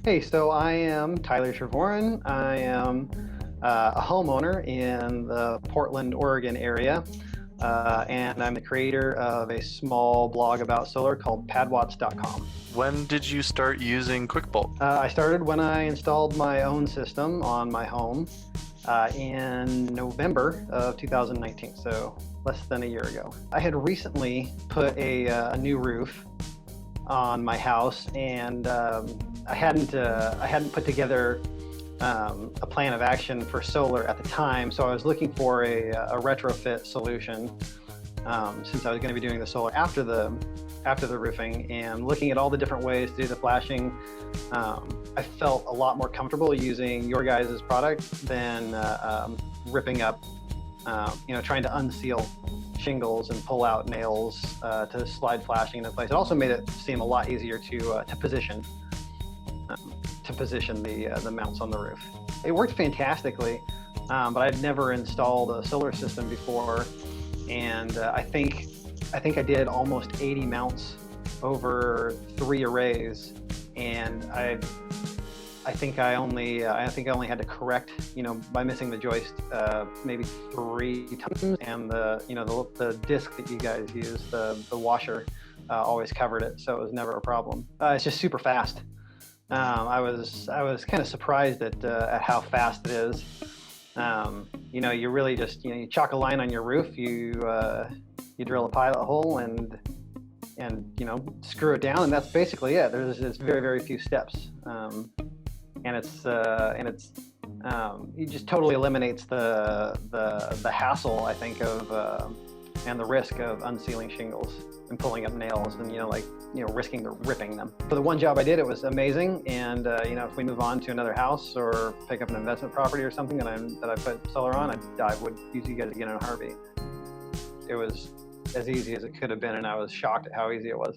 Hey, so I am Tyler Tervooren. I am a homeowner in the Portland, Oregon area, and I'm the creator of a small blog about solar called Padwatts.com. When did you start using QuickBOLT? I started when I installed my own system on my home in November of 2019, so less than a year ago. I had recently put a new roof on my house, and I hadn't put together a plan of action for solar at the time, so I was looking for a retrofit solution since I was going to be doing the solar after the roofing, and looking at all the different ways to do the flashing. I felt a lot more comfortable using your guys' product than ripping up, trying to unseal shingles and pull out nails to slide flashing into place. It also made it seem a lot easier to position the mounts on the roof. It worked fantastically, but I'd never installed a solar system before, and I think I did almost 80 mounts over 3 arrays, and I think I only had to correct, by missing the joist maybe 3 times, and the disc that you guys use, the washer, always covered it, so it was never a problem. It's just super fast. I was kind of surprised at how fast it is. You really just you chalk a line on your roof, you drill a pilot hole and screw it down, and that's basically it. There's very, very few steps. And it just totally eliminates the hassle, I think, of and the risk of unsealing shingles and pulling up nails and risking ripping them. For the one job I did, it was amazing. And if we move on to another house or pick up an investment property or something that I put solar on, I would use you guys again in a heartbeat. It was as easy as it could have been, and I was shocked at how easy it was.